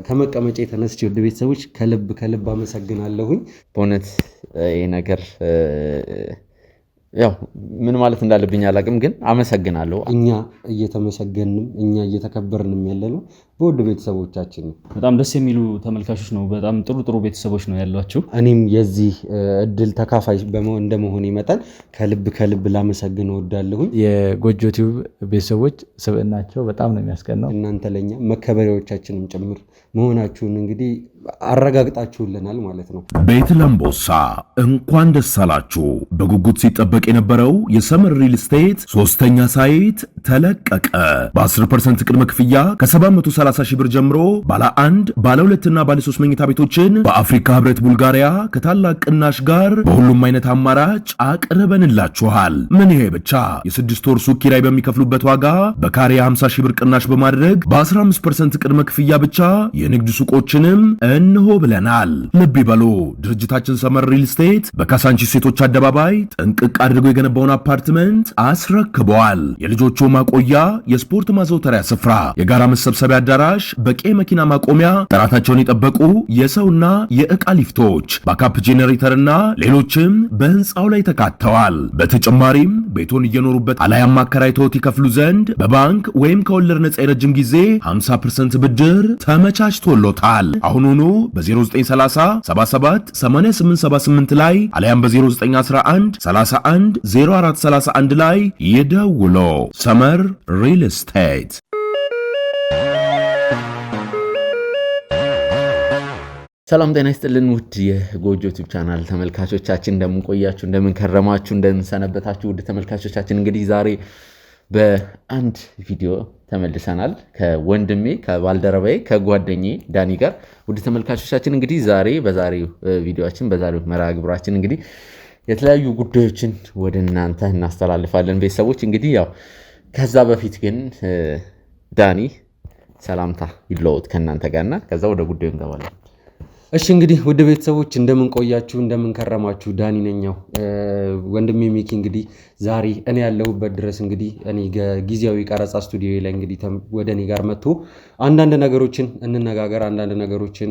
ከመቀመጫ የተነስቼ ወደ ቤተሰቦች ከልብ አመሰግናለሁኝ። በእውነት ይሄ ነገር ያው ምን ማለት እንዳለብኝ አላቅም፣ ግን አመሰግናለሁ። እኛ እየተመሰገንንም እኛ እየተከበርንም ያለነው በውድ ቤተሰቦቻችን ነው። በጣም ደስ የሚሉ ተመልካቾች ነው። በጣም ጥሩ ቤተሰቦች ነው ያሏችሁ። እኔም የዚህ እድል ተካፋይ እንደመሆኔ መጠን ከልብ ላመሰግን እወዳለሁኝ። የጎጆ ቲዩብ ቤተሰቦች ስብዕናቸው በጣም ነው የሚያስቀናው። እናንተ ለኛ መከበሪያዎቻችንም ጭምር መሆናችሁን እንግዲህ አረጋግጣችሁልናል ማለት ነው። ቤት ለምቦሳ እንኳን ደስ አላችሁ። በጉጉት ሲጠበቅ የነበረው የሰመር ሪል ስቴት ሶስተኛ ሳይት ተለቀቀ። በ10% ቅድመ ክፍያ ከ730 ሺህ ብር ጀምሮ ባለ 1 ባለ 2 እና ባለ 3 መኝታ ቤቶችን በአፍሪካ ህብረት ቡልጋሪያ ከታላቅ ቅናሽ ጋር በሁሉም አይነት አማራጭ አቅርበንላችኋል። ምን ይሄ ብቻ! የ6 ወር ሱቅ ኪራይ በሚከፍሉበት ዋጋ በካሬ 50 ሺህ ብር ቅናሽ በማድረግ በ15% ቅድመ ክፍያ ብቻ የንግድ ሱቆችንም እንሆ ብለናል። ልብ ይበሉ፣ ድርጅታችን ሰመር ሪል ስቴት በካሳንቺስ ሴቶች አደባባይ ጥንቅቅ አድርጎ የገነባውን አፓርትመንት አስረክበዋል። የልጆቹ ማቆያ፣ የስፖርት ማዘውተሪያ ስፍራ፣ የጋራ መሰብሰቢያ አዳራሽ፣ በቂ መኪና ማቆሚያ፣ ጥራታቸውን የጠበቁ የሰውና የዕቃ ሊፍቶች፣ ባካፕ ጄኔሬተርና ሌሎችም በህንፃው ላይ ተካተዋል። በተጨማሪም ቤቶን እየኖሩበት አላያም አከራይተውት ይከፍሉ ዘንድ በባንክ ወይም ከወለድ ነፃ የረጅም ጊዜ 50% ብድር ተመቻችቶሎታል። አሁኑኑ በ0930 77 8878 ላይ አለያም በ0911 31 0431 ላይ ይደውሎ። ሰመር ሪል ስቴት። ሰላም ጤና ይስጥልን ውድ የጎጆ ዩቲዩብ ቻናል ተመልካቾቻችን፣ እንደምን ቆያችሁ፣ እንደምን ከረማችሁ፣ እንደምን ሰነበታችሁ? ውድ ተመልካቾቻችን እንግዲህ ዛሬ በአንድ ቪዲዮ ተመልሰናል ከወንድሜ ከባልደረባዬ ከጓደኛዬ ዳኒ ጋር። ውድ ተመልካቾቻችን እንግዲህ በዛሬው ቪዲዮአችን በዛሬው መርሃ ግብራችን እንግዲህ የተለያዩ ጉዳዮችን ወደ እናንተ እናስተላልፋለን ቤተሰቦች። እንግዲህ ያው ከዛ በፊት ግን ዳኒ ሰላምታ ይለወጥ ከእናንተ ጋርና ከዛ ወደ ጉዳዩ እንገባለን። እሺ እንግዲህ ውድ ቤተሰቦች እንደምን ቆያችሁ፣ እንደምን ከረማችሁ? ዳኒ ነኛው ወንድሜ ሚኪ እንግዲህ ዛሬ እኔ ያለሁበት ድረስ እንግዲህ እኔ ጊዜያዊ ቀረጻ ስቱዲዮ ላይ እንግዲህ ወደ እኔ ጋር መጥቶ አንዳንድ ነገሮችን እንነጋገር፣ አንዳንድ ነገሮችን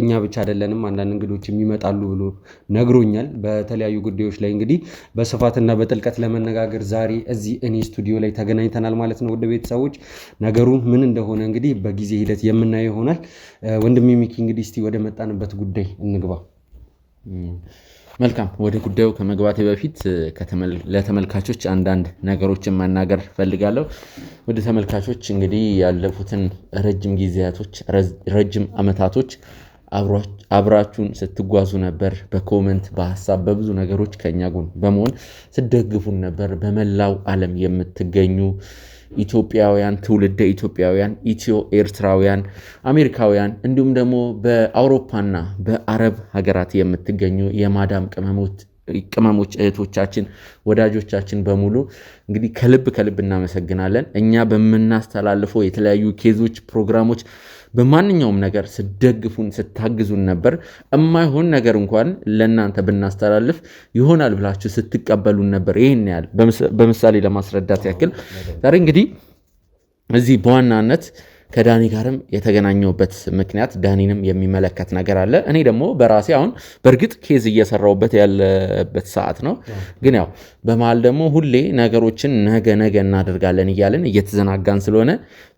እኛ ብቻ አይደለንም አንዳንድ እንግዶችም ይመጣሉ ብሎ ነግሮኛል። በተለያዩ ጉዳዮች ላይ እንግዲህ በስፋትና በጥልቀት ለመነጋገር ዛሬ እዚህ እኔ ስቱዲዮ ላይ ተገናኝተናል ማለት ነው። ውድ ቤተሰቦች ነገሩ ምን እንደሆነ እንግዲህ በጊዜ ሂደት የምናየው ይሆናል። ወንድሜ ሚኪ እንግዲህ እስቲ ወደ መጣንበት ጉዳይ እንግባ። መልካም፣ ወደ ጉዳዩ ከመግባቴ በፊት ለተመልካቾች አንዳንድ ነገሮችን መናገር ፈልጋለሁ። ወደ ተመልካቾች እንግዲህ ያለፉትን ረጅም ጊዜያቶች ረጅም አመታቶች አብራችሁን ስትጓዙ ነበር። በኮመንት በሐሳብ በብዙ ነገሮች ከኛ ጎን በመሆን ስትደግፉን ነበር። በመላው ዓለም የምትገኙ ኢትዮጵያውያን፣ ትውልደ ኢትዮጵያውያን፣ ኢትዮ ኤርትራውያን፣ አሜሪካውያን እንዲሁም ደግሞ በአውሮፓና በአረብ ሀገራት የምትገኙ የማዳም ቅመሞች እህቶቻችን፣ ወዳጆቻችን በሙሉ እንግዲህ ከልብ እናመሰግናለን። እኛ በምናስተላልፈው የተለያዩ ኬዞች፣ ፕሮግራሞች በማንኛውም ነገር ስደግፉን ስታግዙን ነበር። እማይሆን ነገር እንኳን ለእናንተ ብናስተላልፍ ይሆናል ብላችሁ ስትቀበሉን ነበር። ይህን ያህል በምሳሌ ለማስረዳት ያክል ዛሬ እንግዲህ እዚህ በዋናነት ከዳኒ ጋርም የተገናኘውበት ምክንያት ዳኒንም የሚመለከት ነገር አለ። እኔ ደግሞ በራሴ አሁን በእርግጥ ኬዝ እየሰራውበት ያለበት ሰዓት ነው። ግን ያው በመሃል ደግሞ ሁሌ ነገሮችን ነገ እናደርጋለን እያለን እየተዘናጋን ስለሆነ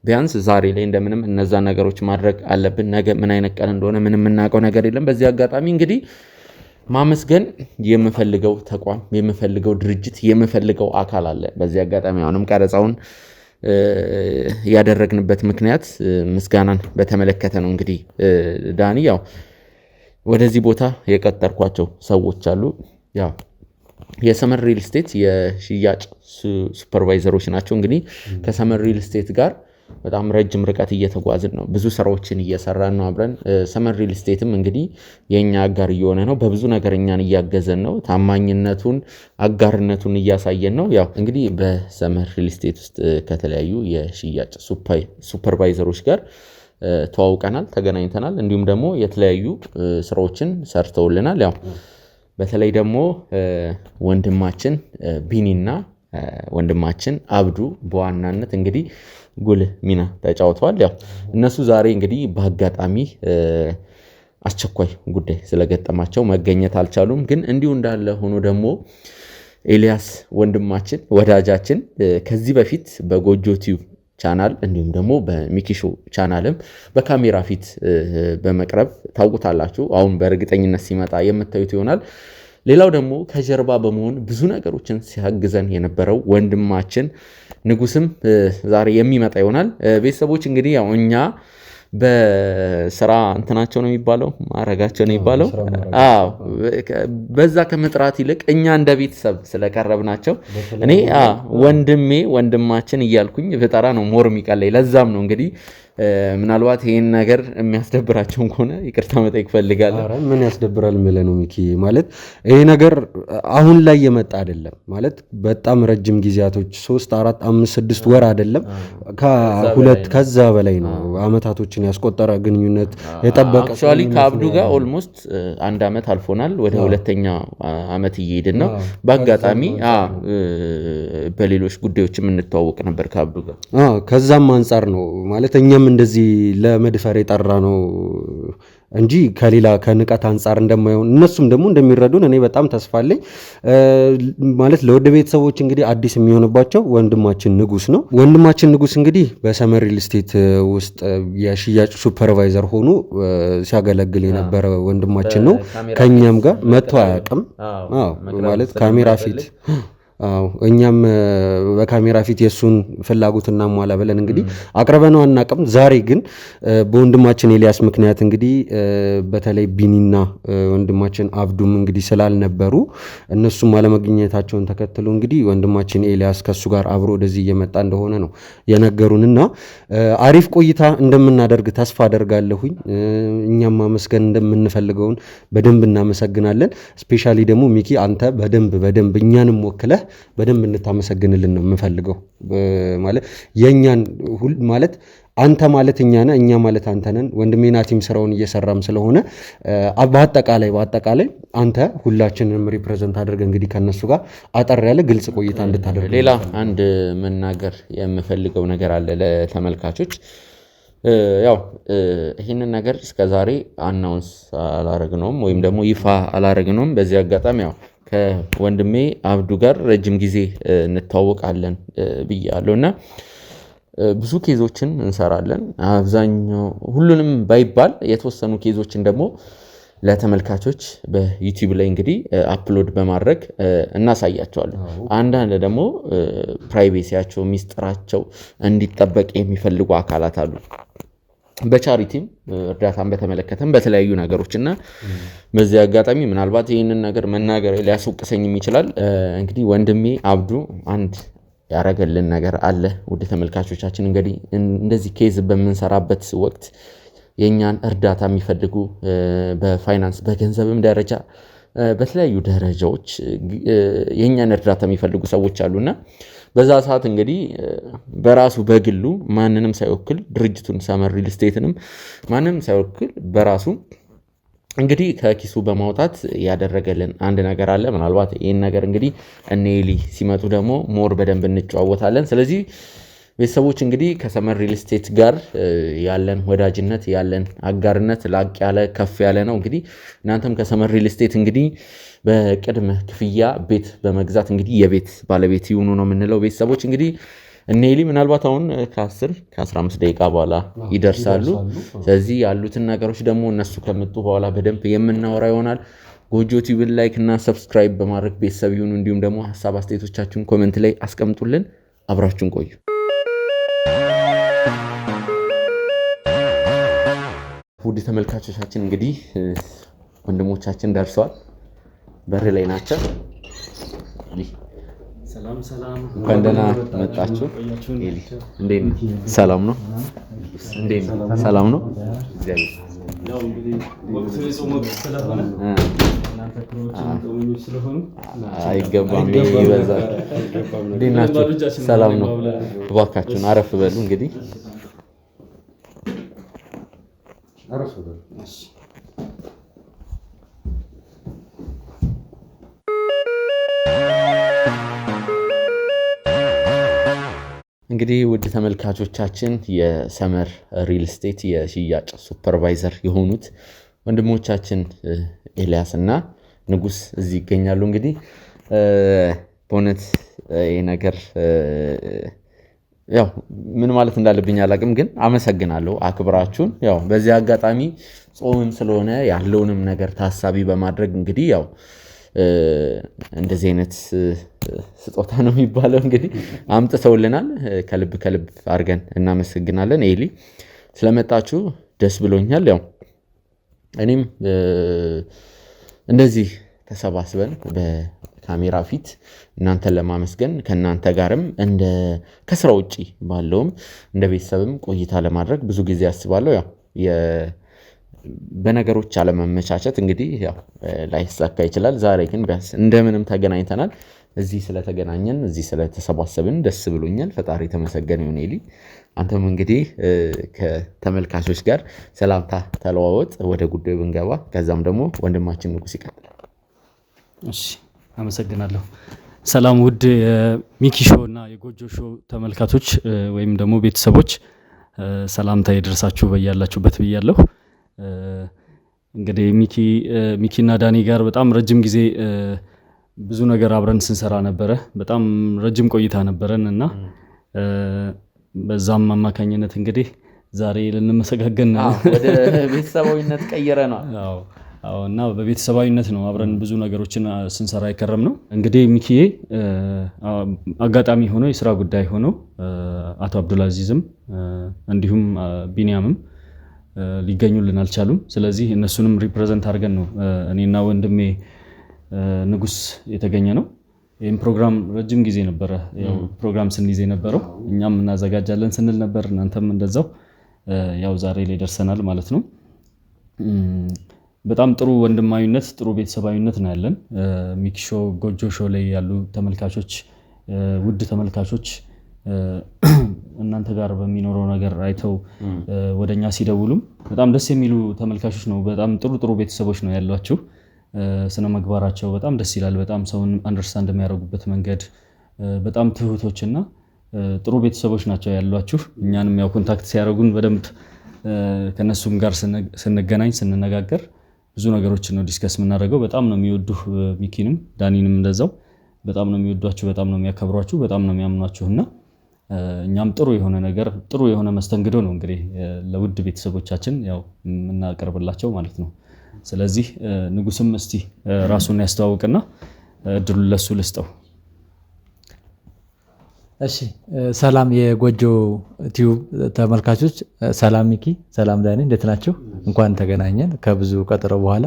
ቢያንስ ዛሬ ላይ እንደምንም እነዛ ነገሮች ማድረግ አለብን። ነገ ምን አይነት ቀን እንደሆነ ምንም የምናውቀው ነገር የለም። በዚህ አጋጣሚ እንግዲህ ማመስገን የምፈልገው ተቋም፣ የምፈልገው ድርጅት፣ የምፈልገው አካል አለ። በዚህ አጋጣሚ አሁንም ቀረጻውን ያደረግንበት ምክንያት ምስጋናን በተመለከተ ነው። እንግዲህ ዳኒ ያው ወደዚህ ቦታ የቀጠርኳቸው ሰዎች አሉ። ያው የሰመር ሪል ስቴት የሽያጭ ሱፐርቫይዘሮች ናቸው። እንግዲህ ከሰመር ሪል ስቴት ጋር በጣም ረጅም ርቀት እየተጓዝን ነው። ብዙ ስራዎችን እየሰራን ነው አብረን። ሰመር ሪል ስቴትም እንግዲህ የኛ አጋር እየሆነ ነው። በብዙ ነገር እኛን እያገዘን ነው። ታማኝነቱን፣ አጋርነቱን እያሳየን ነው። ያው እንግዲህ በሰመር ሪል ስቴት ውስጥ ከተለያዩ የሽያጭ ሱፐርቫይዘሮች ጋር ተዋውቀናል፣ ተገናኝተናል። እንዲሁም ደግሞ የተለያዩ ስራዎችን ሰርተውልናል። ያው በተለይ ደግሞ ወንድማችን ቢኒና ወንድማችን አብዱ በዋናነት እንግዲህ ጉልህ ሚና ተጫውተዋል። ያው እነሱ ዛሬ እንግዲህ በአጋጣሚ አስቸኳይ ጉዳይ ስለገጠማቸው መገኘት አልቻሉም። ግን እንዲሁ እንዳለ ሆኖ ደግሞ ኤልያስ ወንድማችን ወዳጃችን ከዚህ በፊት በጎጆ ቲዩብ ቻናል እንዲሁም ደግሞ በሚኪሾ ቻናልም በካሜራ ፊት በመቅረብ ታውቁታላችሁ። አሁን በእርግጠኝነት ሲመጣ የምታዩት ይሆናል። ሌላው ደግሞ ከጀርባ በመሆን ብዙ ነገሮችን ሲያግዘን የነበረው ወንድማችን ንጉስም ዛሬ የሚመጣ ይሆናል። ቤተሰቦች እንግዲህ ያው እኛ በስራ እንትናቸው ነው የሚባለው ማረጋቸው ነው የሚባለው። አዎ በዛ ከመጥራት ይልቅ እኛ እንደ ቤተሰብ ስለቀረብናቸው እኔ ወንድማችን እያልኩኝ ብጠራ ነው ሞር የሚቀለኝ። ለዛም ነው እንግዲህ ምናልባት ይሄን ነገር የሚያስደብራቸውን ከሆነ ይቅርታ መጠየቅ ፈልጋለሁ። ኧረ ምን ያስደብራል ምለ ነው ሚኪ። ማለት ይሄ ነገር አሁን ላይ የመጣ አይደለም ማለት በጣም ረጅም ጊዜያቶች 3 4 5 6 ወር አይደለም ከዛ በላይ ነው አመታቶችን ያስቆጠረ ግንኙነት የጠበቀ አክቹአሊ ከአብዱ ጋር ኦልሞስት 1 አመት አልፎናል። ወደ ሁለተኛ አመት እየሄድን ነው። በአጋጣሚ በሌሎች ጉዳዮች የምንተዋወቅ ነበር ከአብዱ ጋር። ከዛም አንፃር ነው ማለት እኛም እንደዚህ ለመድፈር የጠራ ነው እንጂ ከሌላ ከንቀት አንፃር እንደማይሆን እነሱም ደግሞ እንደሚረዱን እኔ በጣም ተስፋ አለኝ። ማለት ለወደ ቤተሰቦች እንግዲህ አዲስ የሚሆንባቸው ወንድማችን ንጉስ ነው። ወንድማችን ንጉስ እንግዲህ በሰመር ሪል ስቴት ውስጥ የሽያጭ ሱፐርቫይዘር ሆኖ ሲያገለግል የነበረ ወንድማችን ነው። ከኛም ጋር መጥቶ አያውቅም። ማለት ካሜራ ፊት እኛም በካሜራ ፊት የሱን ፍላጎትና ሟላ ብለን እንግዲህ አቅርበነው አናውቅም። ዛሬ ግን በወንድማችን ኤልያስ ምክንያት እንግዲህ በተለይ ቢኒና ወንድማችን አብዱም እንግዲህ ስላልነበሩ እነሱም አለመገኘታቸውን ተከትሎ እንግዲህ ወንድማችን ኤልያስ ከሱ ጋር አብሮ ወደዚህ እየመጣ እንደሆነ ነው የነገሩንና አሪፍ ቆይታ እንደምናደርግ ተስፋ አደርጋለሁኝ። እኛም ማመስገን እንደምንፈልገውን በደንብ እናመሰግናለን። ስፔሻሊ ደግሞ ሚኪ አንተ በደንብ እኛንም ወክለህ በደንብ እንታመሰግንልን ነው የምፈልገው። ማለት የኛን ማለት አንተ ማለት እኛ ነህ፣ እኛ ማለት አንተ ነን። ወንድሜ ናቲም ስራውን እየሰራም ስለሆነ በአጠቃላይ አንተ ሁላችንንም ሪፕሬዘንት አድርገ እንግዲህ ከነሱ ጋር አጠር ያለ ግልጽ ቆይታ እንድታደርግ። ሌላ አንድ መናገር የምፈልገው ነገር አለ ለተመልካቾች። ያው ይህንን ነገር እስከዛሬ አናውንስ አላረግነውም ወይም ደግሞ ይፋ አላረግነውም። በዚህ አጋጣሚ ያው ከወንድሜ አብዱ ጋር ረጅም ጊዜ እንተዋወቃለን ብያለሁ እና ብዙ ኬዞችን እንሰራለን። አብዛኛው ሁሉንም ባይባል የተወሰኑ ኬዞችን ደግሞ ለተመልካቾች በዩቲዩብ ላይ እንግዲህ አፕሎድ በማድረግ እናሳያቸዋለን። አንዳንድ ደግሞ ፕራይቬሲያቸው ሚስጥራቸው እንዲጠበቅ የሚፈልጉ አካላት አሉ። በቻሪቲም እርዳታን በተመለከተም በተለያዩ ነገሮች እና በዚህ አጋጣሚ ምናልባት ይህንን ነገር መናገር ሊያስወቅሰኝም ይችላል። እንግዲህ ወንድሜ አብዱ አንድ ያረገልን ነገር አለ። ውድ ተመልካቾቻችን እንግዲህ እንደዚህ ኬዝ በምንሰራበት ወቅት የኛን እርዳታ የሚፈልጉ በፋይናንስ በገንዘብም ደረጃ በተለያዩ ደረጃዎች የኛን እርዳታ የሚፈልጉ ሰዎች አሉና በዛ ሰዓት እንግዲህ በራሱ በግሉ ማንንም ሳይወክል ድርጅቱን ሰመር ሪል ስቴትንም ማንንም ሳይወክል በራሱ እንግዲህ ከኪሱ በማውጣት ያደረገልን አንድ ነገር አለ። ምናልባት ይህን ነገር እንግዲህ እኔሊ ሲመጡ ደግሞ ሞር በደንብ እንጨዋወታለን። ስለዚህ ቤተሰቦች እንግዲህ ከሰመር ሪል ስቴት ጋር ያለን ወዳጅነት ያለን አጋርነት ላቅ ያለ ከፍ ያለ ነው። እንግዲህ እናንተም ከሰመር ሪል ስቴት እንግዲህ በቅድመ ክፍያ ቤት በመግዛት እንግዲህ የቤት ባለቤት ይሁኑ ነው የምንለው። ቤተሰቦች እንግዲህ እኔሊ ምናልባት አሁን ከ15 ደቂቃ በኋላ ይደርሳሉ። ስለዚህ ያሉትን ነገሮች ደግሞ እነሱ ከመጡ በኋላ በደንብ የምናወራ ይሆናል። ጎጆ ቲዩብን ላይክ እና ሰብስክራይብ በማድረግ ቤተሰብ ይሁኑ። እንዲሁም ደግሞ ሀሳብ አስተያየቶቻችሁን ኮሜንት ላይ አስቀምጡልን። አብራችሁን ቆዩ። ውድ ተመልካቾቻችን እንግዲህ ወንድሞቻችን ደርሰዋል። በር ላይ ናቸው። ሰላም እንኳን ደህና መጣችሁ። እንዴት ነው? ሰላም ነው? እንዴት ነው? ሰላም ነው? አይገባም ይበዛል። እንዴት ናችሁ? ሰላም ነው? እባካችሁን አረፍ በሉ እንግዲህ እንግዲህ ውድ ተመልካቾቻችን የሰመር ሪል ስቴት የሽያጭ ሱፐርቫይዘር የሆኑት ወንድሞቻችን ኤልያስ እና ንጉስ እዚህ ይገኛሉ። እንግዲህ በእውነት ይሄ ነገር ያው ምን ማለት እንዳለብኝ አላቅም፣ ግን አመሰግናለሁ አክብራችሁን። ያው በዚህ አጋጣሚ ጾምም ስለሆነ ያለውንም ነገር ታሳቢ በማድረግ እንግዲህ ያው እንደዚህ አይነት ስጦታ ነው የሚባለው እንግዲህ አምጥተውልናል። ከልብ አድርገን እናመሰግናለን። ኤሊ ስለመጣችሁ ደስ ብሎኛል። ያው እኔም እንደዚህ ተሰባስበን በካሜራ ፊት እናንተን ለማመስገን ከናንተ ጋርም እንደ ከስራ ውጪ ባለውም እንደ ቤተሰብም ቆይታ ለማድረግ ብዙ ጊዜ አስባለሁ። ያው በነገሮች አለመመቻቸት እንግዲህ ያው ላይሳካ ይችላል። ዛሬ ግን ቢያንስ እንደምንም ተገናኝተናል። እዚህ ስለተገናኘን እዚህ ስለተሰባሰብን ደስ ብሎኛል። ፈጣሪ ተመሰገነ ይሁን። ኤሊ አንተም እንግዲህ ከተመልካቾች ጋር ሰላምታ ተለዋወጥ፣ ወደ ጉዳዩ ብንገባ፣ ከዛም ደግሞ ወንድማችን ንጉስ ይቀጥላል። እሺ፣ አመሰግናለሁ። ሰላም ውድ የሚኪ ሾው እና የጎጆ ሾው ተመልካቾች ወይም ደግሞ ቤተሰቦች ሰላምታ ይድረሳችሁ በያላችሁበት ብያለሁ። እንግዲህ ሚኪና ዳኒ ጋር በጣም ረጅም ጊዜ ብዙ ነገር አብረን ስንሰራ ነበረ። በጣም ረጅም ቆይታ ነበረን እና በዛም አማካኝነት እንግዲህ ዛሬ ልንመሰጋገን ወደ ቤተሰባዊነት ቀይረናል። አዎ እና በቤተሰባዊነት ነው አብረን ብዙ ነገሮችን ስንሰራ ይከረም ነው። እንግዲህ ሚኪዬ አጋጣሚ ሆኖ የስራ ጉዳይ ሆኖ አቶ አብዱልአዚዝም እንዲሁም ቢኒያምም ሊገኙልን አልቻሉም። ስለዚህ እነሱንም ሪፕሬዘንት አድርገን ነው እኔና ወንድሜ ንጉስ የተገኘ ነው። ይህም ፕሮግራም ረጅም ጊዜ ነበረ ያው ፕሮግራም ስንይዝ የነበረው፣ እኛም እናዘጋጃለን ስንል ነበር፣ እናንተም እንደዛው። ያው ዛሬ ላይ ደርሰናል ማለት ነው። በጣም ጥሩ ወንድማዊነት ጥሩ ቤተሰባዊነት ነው ያለን። ሚኪ ሾው ጎጆ ሾው ላይ ያሉ ተመልካቾች ውድ ተመልካቾች እናንተ ጋር በሚኖረው ነገር አይተው ወደኛ ሲደውሉም በጣም ደስ የሚሉ ተመልካቾች ነው። በጣም ጥሩ ቤተሰቦች ነው ያሏችሁ። ስነ ምግባራቸው በጣም ደስ ይላል። በጣም ሰውን አንደርስታንድ የሚያደርጉበት መንገድ በጣም ትሁቶችና ጥሩ ቤተሰቦች ናቸው ያሏችሁ። እኛንም ያው ኮንታክት ሲያደርጉን በደንብ ከነሱም ጋር ስንገናኝ ስንነጋገር ብዙ ነገሮችን ነው ዲስከስ የምናደርገው። በጣም ነው የሚወዱህ ሚኪንም ዳኒንም እንደዛው በጣም ነው የሚወዷችሁ፣ በጣም ነው የሚያከብሯችሁ፣ በጣም ነው የሚያምኗችሁና እኛም ጥሩ የሆነ ነገር ጥሩ የሆነ መስተንግዶ ነው እንግዲህ ለውድ ቤተሰቦቻችን ያው የምናቀርብላቸው ማለት ነው። ስለዚህ ንጉስም እስቲ ራሱን ያስተዋውቅና እድሉን ለሱ ልስጠው። እሺ፣ ሰላም የጎጆ ቲዩብ ተመልካቾች፣ ሰላም ሚኪ፣ ሰላም ዳኒ፣ እንዴት ናችሁ? እንኳን ተገናኘን ከብዙ ቀጠሮ በኋላ።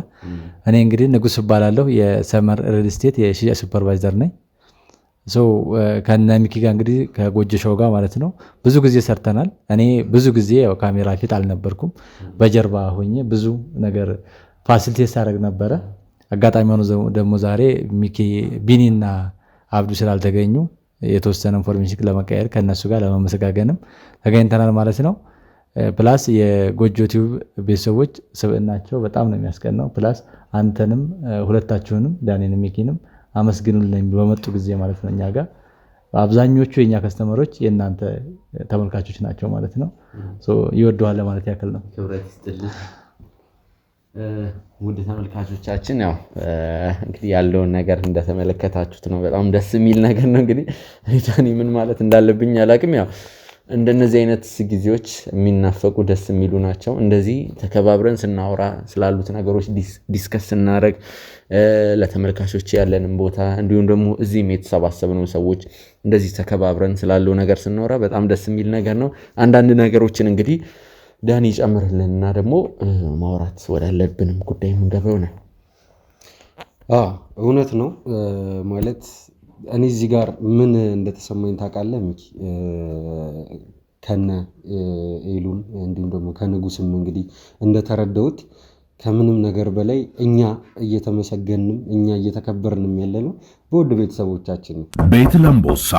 እኔ እንግዲህ ንጉስ እባላለሁ፣ የሰመር ሪል ስቴት የሽያጭ ሱፐርቫይዘር ነኝ። ከነ ሚኪ ጋር እንግዲህ ከጎጆ ሾው ጋር ማለት ነው ብዙ ጊዜ ሰርተናል። እኔ ብዙ ጊዜ ያው ካሜራ ፊት አልነበርኩም፣ በጀርባ ሆኜ ብዙ ነገር ፋሲሊቴት ሳደርግ ነበረ። አጋጣሚ ሆኖ ደግሞ ዛሬ ሚኪ ቢኒና አብዱ ስላልተገኙ የተወሰነ ኢንፎርሜሽን ለመቀየር ከነሱ ጋር ለመመሰጋገንም ተገኝተናል ማለት ነው። ፕላስ የጎጆ ቲዩብ ቤተሰቦች ስብዕናቸው በጣም ነው የሚያስቀናው። ፕላስ አንተንም ሁለታችሁንም ዳኒንም ሚኪንም አመስግኑልኝ በመጡ ጊዜ ማለት ነው። እኛ ጋር አብዛኞቹ የኛ ከስተመሮች የእናንተ ተመልካቾች ናቸው ማለት ነው። ይወደዋል ማለት ያክል ነው። ውድ ተመልካቾቻችን ያው እንግዲህ ያለውን ነገር እንደተመለከታችሁት ነው። በጣም ደስ የሚል ነገር ነው። እንግዲህ ዳኒ ምን ማለት እንዳለብኝ አላቅም። ያው እንደነዚህ አይነት ጊዜዎች የሚናፈቁ ደስ የሚሉ ናቸው። እንደዚህ ተከባብረን ስናወራ ስላሉት ነገሮች ዲስከስ ስናደርግ ለተመልካቾች ያለንን ቦታ እንዲሁም ደግሞ እዚህም የተሰባሰብነው ሰዎች እንደዚህ ተከባብረን ስላለው ነገር ስናወራ በጣም ደስ የሚል ነገር ነው። አንዳንድ ነገሮችን እንግዲህ ዳኒ ጨምርልንና ደግሞ ማውራት ወዳለብንም ጉዳይ የምንገባው ነው። እውነት ነው ማለት እኔ እዚህ ጋር ምን እንደተሰማኝ ታውቃለህ ሚኪ? ከነ ኤሉም እንዲሁም ደግሞ ከንጉስም እንግዲህ እንደተረዳሁት ከምንም ነገር በላይ እኛ እየተመሰገንም እኛ እየተከበርንም ያለነው በውድ ቤተሰቦቻችን። ቤት ለምቦሳ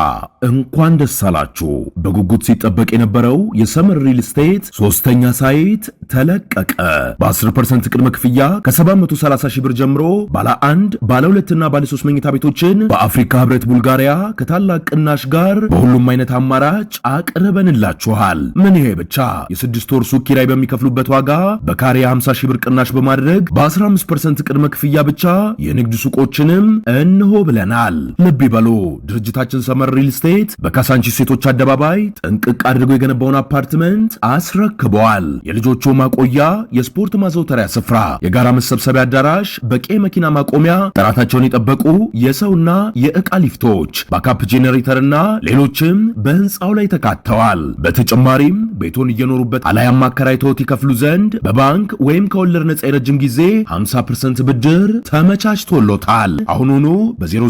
እንኳን ደስ አላችሁ። በጉጉት ሲጠበቅ የነበረው የሰመር ሪል ስቴት ሶስተኛ ሳይት ተለቀቀ። በ10% ቅድመ ክፍያ ከ730 ሺህ ብር ጀምሮ ባለ 1 ባለ 2 እና ባለ 3 መኝታ ቤቶችን በአፍሪካ ህብረት ቡልጋሪያ ከታላቅ ቅናሽ ጋር በሁሉም አይነት አማራጭ አቅርበንላችኋል። ምን ይሄ ብቻ! የ6 ወር ሱቅ ኪራይ በሚከፍሉበት ዋጋ በካሬ 50 ሺህ ብር ቅናሽ በማድረግ በ15% ቅድመ ክፍያ ብቻ የንግድ ሱቆችንም እንሆ ብለናል። ልብ ይበሉ፣ ድርጅታችን ሰመር ሪል ስቴት በካሳንቺስ ሴቶች አደባባይ ጥንቅቅ አድርጎ የገነባውን አፓርትመንት አስረክበዋል። የልጆቹ ማቆያ፣ የስፖርት ማዘውተሪያ ስፍራ፣ የጋራ መሰብሰቢያ አዳራሽ፣ በቂ መኪና ማቆሚያ፣ ጥራታቸውን የጠበቁ የሰውና የዕቃ ሊፍቶች፣ ባካፕ ጄኔሬተርና ሌሎችም በህንፃው ላይ ተካተዋል። በተጨማሪም ቤቶን እየኖሩበት አላያም አከራይተውት ይከፍሉ ዘንድ በባንክ ወይም ከወለድ ነጻ የረጅም ጊዜ 50% ብድር ተመቻችቶሎታል። አሁኑኑ በ0930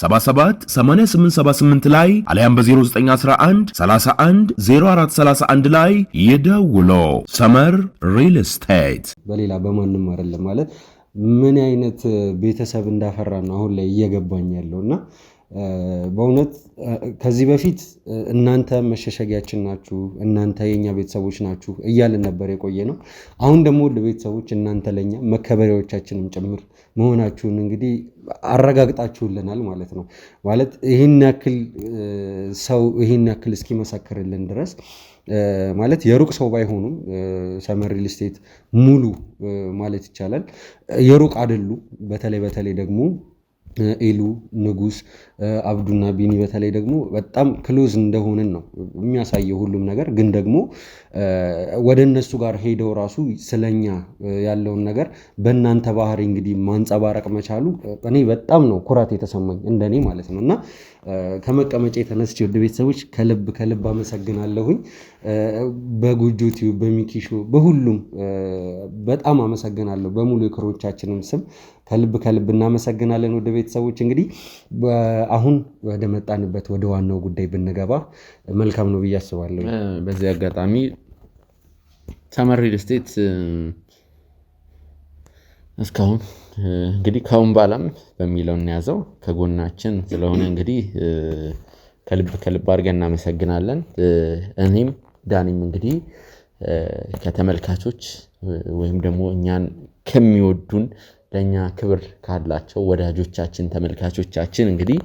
77 8878 ላይ አሊያም በ0911 31 0431 ላይ ይደውሎ። ሰመር ሪል ስቴት በሌላ በማንም አይደለም ማለት ምን አይነት ቤተሰብ እንዳፈራ ነው አሁን ላይ እየገባኝ ያለውና በእውነት ከዚህ በፊት እናንተ መሸሸጊያችን ናችሁ፣ እናንተ የኛ ቤተሰቦች ናችሁ እያልን ነበር የቆየ ነው። አሁን ደግሞ ለቤተሰቦች እናንተ ለኛ መከበሪያዎቻችንም ጭምር መሆናችሁን እንግዲህ አረጋግጣችሁልናል ማለት ነው። ማለት ይህን ያክል ሰው ይህን ያክል እስኪመሰክርልን ድረስ ማለት የሩቅ ሰው ባይሆኑም ሰመር ሪል ስቴት ሙሉ ማለት ይቻላል የሩቅ አይደሉ። በተለይ ደግሞ ኤሉ ንጉስ አብዱና ቢኒ በተለይ ደግሞ በጣም ክሎዝ እንደሆነን ነው የሚያሳየው ሁሉም ነገር። ግን ደግሞ ወደ እነሱ ጋር ሄደው ራሱ ስለኛ ያለውን ነገር በእናንተ ባህሪ እንግዲህ ማንጸባረቅ መቻሉ እኔ በጣም ነው ኩራት የተሰማኝ እንደኔ ማለት ነው። እና ከመቀመጫ የተነስቼ ወደ ቤተሰቦች ከልብ አመሰግናለሁኝ። በጎጆ ቲዩብ በሚኪ ሾው በሁሉም በጣም አመሰግናለሁ። በሙሉ የክሮቻችንን ስም ከልብ እናመሰግናለን። ወደ ቤተሰቦች እንግዲህ አሁን ወደ መጣንበት ወደ ዋናው ጉዳይ ብንገባ መልካም ነው ብዬ አስባለሁ። በዚህ አጋጣሚ ሰመር ሪል ስቴት እስካሁን እንግዲህ ካሁን በኋላም በሚለው እንያዘው ከጎናችን ስለሆነ እንግዲህ ከልብ አድርገን እናመሰግናለን። እኔም ዳኒም እንግዲህ ከተመልካቾች ወይም ደግሞ እኛን ከሚወዱን ለኛ ክብር ካላቸው ወዳጆቻችን ተመልካቾቻችን እንግዲህ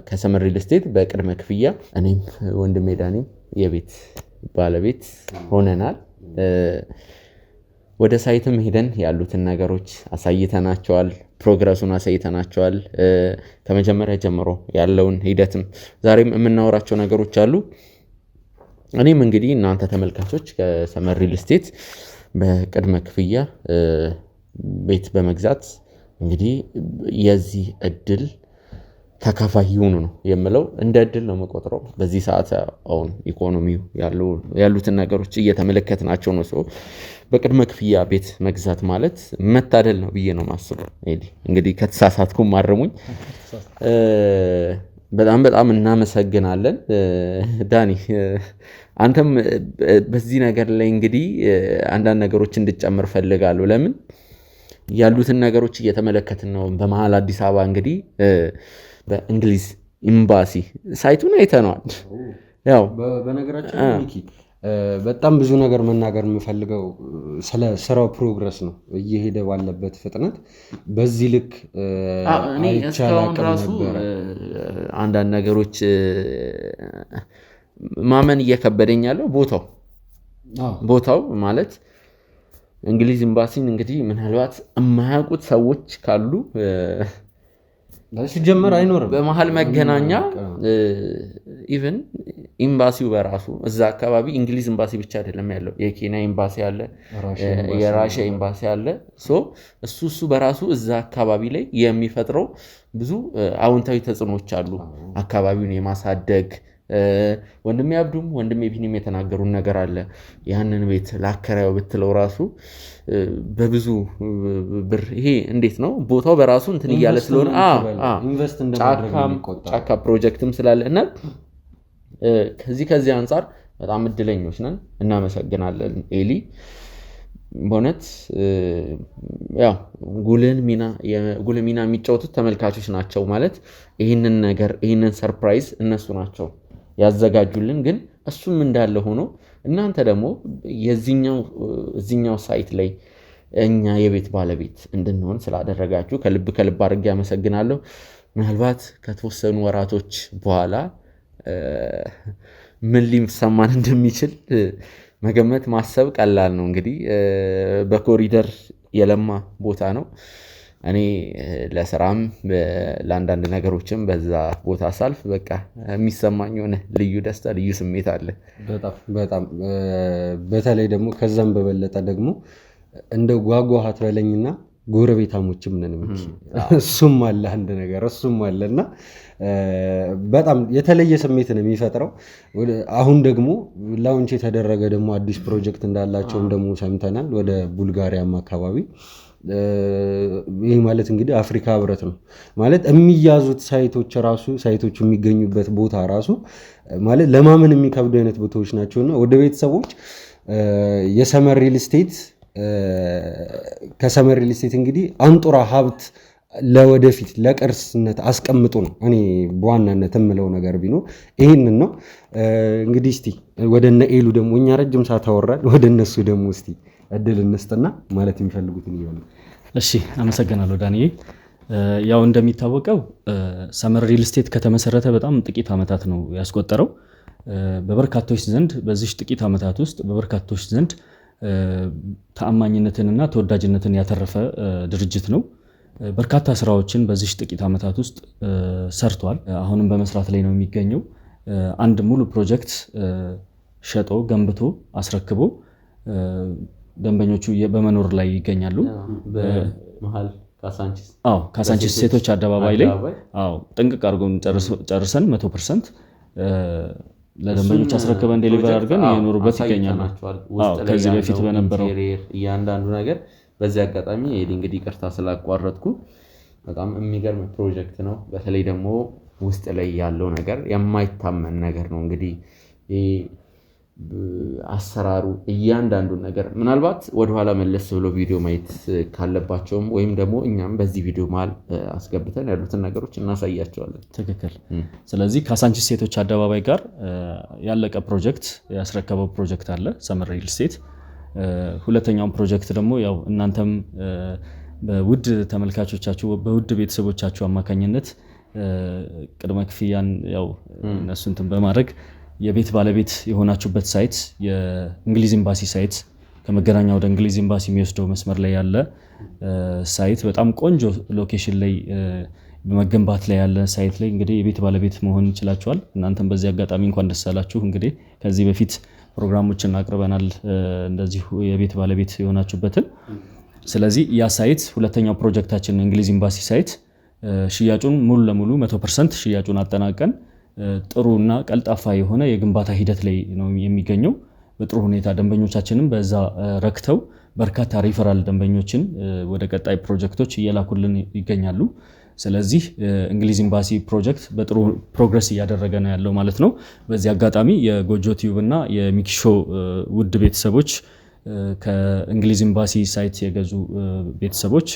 ከሰመር ሪል ስቴት በቅድመ ክፍያ እኔም ወንድሜ ዳኒም የቤት ባለቤት ሆነናል። ወደ ሳይትም ሄደን ያሉትን ነገሮች አሳይተናቸዋል፣ ፕሮግረሱን አሳይተናቸዋል። ከመጀመሪያ ጀምሮ ያለውን ሂደትም ዛሬም የምናወራቸው ነገሮች አሉ። እኔም እንግዲህ እናንተ ተመልካቾች ከሰመር ሪል ስቴት በቅድመ ክፍያ ቤት በመግዛት እንግዲህ የዚህ እድል ተካፋይ ይሁኑ ነው የምለው። እንደ እድል ነው መቆጥረው። በዚህ ሰዓት አሁን ኢኮኖሚው ያሉትን ነገሮች እየተመለከትናቸው ነው። ሰው በቅድመ ክፍያ ቤት መግዛት ማለት መታደል ነው ብዬ ነው ማስበው። እንግዲህ ከተሳሳትኩም አርሙኝ። በጣም እናመሰግናለን። ዳኒ አንተም በዚህ ነገር ላይ እንግዲህ አንዳንድ ነገሮች እንድጨምር ፈልጋለሁ። ለምን ያሉትን ነገሮች እየተመለከትን ነው። በመሃል አዲስ አበባ እንግዲህ በእንግሊዝ ኤምባሲ ሳይቱን አይተነዋል። ያው በነገራችን ሚኪ በጣም ብዙ ነገር መናገር የምፈልገው ስለ ስራው ፕሮግረስ ነው። እየሄደ ባለበት ፍጥነት በዚህ ልክ እስካሁን ራሱ አንዳንድ ነገሮች ማመን እየከበደኝ ያለው ቦታው ማለት እንግሊዝ ኤምባሲን እንግዲህ ምናልባት የማያውቁት ሰዎች ካሉ ሲጀመር አይኖርም። በመሃል መገናኛ ኢቭን ኤምባሲው በራሱ እዛ አካባቢ እንግሊዝ ኤምባሲ ብቻ አይደለም ያለው፣ የኬንያ ኤምባሲ አለ፣ የራሽያ ኤምባሲ አለ። እሱ በራሱ እዛ አካባቢ ላይ የሚፈጥረው ብዙ አዎንታዊ ተጽዕኖች አሉ። አካባቢውን የማሳደግ ወንድሜ አብዱም ወንድሜ ቢኒም የተናገሩን ነገር አለ። ያንን ቤት ላከራዩ ብትለው ራሱ በብዙ ብር ይሄ እንዴት ነው ቦታው በራሱ እንትን እያለ ስለሆነ ጫካ ፕሮጀክትም ስላለ እና ከዚህ አንጻር በጣም እድለኞች ነን። እናመሰግናለን ኤሊ። በእውነት ያው ጉልህ ሚና የሚጫወቱት ተመልካቾች ናቸው። ማለት ይህንን ሰርፕራይዝ እነሱ ናቸው ያዘጋጁልን። ግን እሱም እንዳለ ሆኖ እናንተ ደግሞ እዚኛው ሳይት ላይ እኛ የቤት ባለቤት እንድንሆን ስላደረጋችሁ ከልብ አድርጌ አመሰግናለሁ። ምናልባት ከተወሰኑ ወራቶች በኋላ ምን ሊሰማን እንደሚችል መገመት ማሰብ ቀላል ነው። እንግዲህ በኮሪደር የለማ ቦታ ነው። እኔ ለስራም ለአንዳንድ ነገሮችም በዛ ቦታ ሳልፍ በቃ የሚሰማኝ የሆነ ልዩ ደስታ፣ ልዩ ስሜት አለ። በጣም በተለይ ደግሞ ከዛም በበለጠ ደግሞ እንደ ጓጓሃት በለኝና ጎረቤታሞችም ነን። እሱም አለ አንድ ነገር እሱም አለና በጣም የተለየ ስሜት ነው የሚፈጥረው። አሁን ደግሞ ላውንች የተደረገ ደግሞ አዲስ ፕሮጀክት እንዳላቸውም ደግሞ ሰምተናል። ወደ ቡልጋሪያም አካባቢ ይህ ማለት እንግዲህ አፍሪካ ህብረት ነው ማለት የሚያዙት ሳይቶቹ የሚገኙበት ቦታ ራሱ ማለት ለማመን የሚከብዱ አይነት ቦታዎች ናቸውና ወደ ቤተሰቦች የሰመር ሪል ስቴት ከሰመር ሪል ስቴት እንግዲህ አንጡራ ሀብት ለወደፊት ለቅርስነት አስቀምጡ ነው። እኔ በዋናነት የምለው ነገር ቢኖር ይህንን ነው። እንግዲህ እስቲ ወደ እነ ኤሉ ደግሞ እኛ ረጅም ሰዓት አወራን። ወደ እነሱ ደግሞ እስቲ እድል እንስጥና ማለት የሚፈልጉትን ይሆናል። እሺ፣ አመሰግናለሁ ዳንኤ። ያው እንደሚታወቀው ሰመር ሪል ስቴት ከተመሰረተ በጣም ጥቂት ዓመታት ነው ያስቆጠረው። በበርካቶች ዘንድ በዚህ ጥቂት ዓመታት ውስጥ በበርካቶች ዘንድ ተአማኝነትንና ተወዳጅነትን ያተረፈ ድርጅት ነው። በርካታ ስራዎችን በዚህ ጥቂት ዓመታት ውስጥ ሰርቷል። አሁንም በመስራት ላይ ነው የሚገኘው። አንድ ሙሉ ፕሮጀክት ሸጦ ገንብቶ አስረክቦ ደንበኞቹ በመኖር ላይ ይገኛሉ። ካሳንቺስ ሴቶች አደባባይ ላይ ጥንቅቅ አድርገን ጨርሰን 100% ለደንበኞች አስረክበን ዴሊቨር አድርገን እየኖሩበት ይገኛሉ። ከዚህ በፊት በነበረው እያንዳንዱ ነገር በዚህ አጋጣሚ እንግዲህ ይቅርታ ስላቋረጥኩ በጣም የሚገርም ፕሮጀክት ነው። በተለይ ደግሞ ውስጥ ላይ ያለው ነገር የማይታመን ነገር ነው። እንግዲህ አሰራሩ እያንዳንዱ ነገር ምናልባት ወደኋላ መለስ ብሎ ቪዲዮ ማየት ካለባቸውም ወይም ደግሞ እኛም በዚህ ቪዲዮ መሃል አስገብተን ያሉትን ነገሮች እናሳያቸዋለን። ትክክል። ስለዚህ ካሳንቺስ ሴቶች አደባባይ ጋር ያለቀ ፕሮጀክት ያስረከበው ፕሮጀክት አለ ሰመር ሪል ስቴት። ሁለተኛውን ፕሮጀክት ደግሞ ያው እናንተም በውድ ተመልካቾቻችሁ በውድ ቤተሰቦቻችሁ አማካኝነት ቅድመ ክፍያን ያው እነሱን በማድረግ የቤት ባለቤት የሆናችሁበት ሳይት የእንግሊዝ ኤምባሲ ሳይት ከመገናኛ ወደ እንግሊዝ ኤምባሲ የሚወስደው መስመር ላይ ያለ ሳይት በጣም ቆንጆ ሎኬሽን ላይ በመገንባት ላይ ያለ ሳይት ላይ እንግዲህ የቤት ባለቤት መሆን ይችላችኋል። እናንተም በዚህ አጋጣሚ እንኳን ደስ አላችሁ። እንግዲህ ከዚህ በፊት ፕሮግራሞችን አቅርበናል እንደዚሁ የቤት ባለቤት የሆናችሁበትን። ስለዚህ ያ ሳይት ሁለተኛው ፕሮጀክታችን እንግሊዝ ኤምባሲ ሳይት ሽያጩን ሙሉ ለሙሉ 100% ሽያጩን አጠናቀን ጥሩና ቀልጣፋ የሆነ የግንባታ ሂደት ላይ ነው የሚገኘው። በጥሩ ሁኔታ ደንበኞቻችንም በዛ ረክተው በርካታ ሪፈራል ደንበኞችን ወደ ቀጣይ ፕሮጀክቶች እየላኩልን ይገኛሉ። ስለዚህ እንግሊዝ ኤምባሲ ፕሮጀክት በጥሩ ፕሮግረስ እያደረገ ነው ያለው ማለት ነው። በዚህ አጋጣሚ የጎጆ ቲዩብ እና የሚኪሾ ውድ ቤተሰቦች ከእንግሊዝ ኤምባሲ ሳይት የገዙ ቤተሰቦች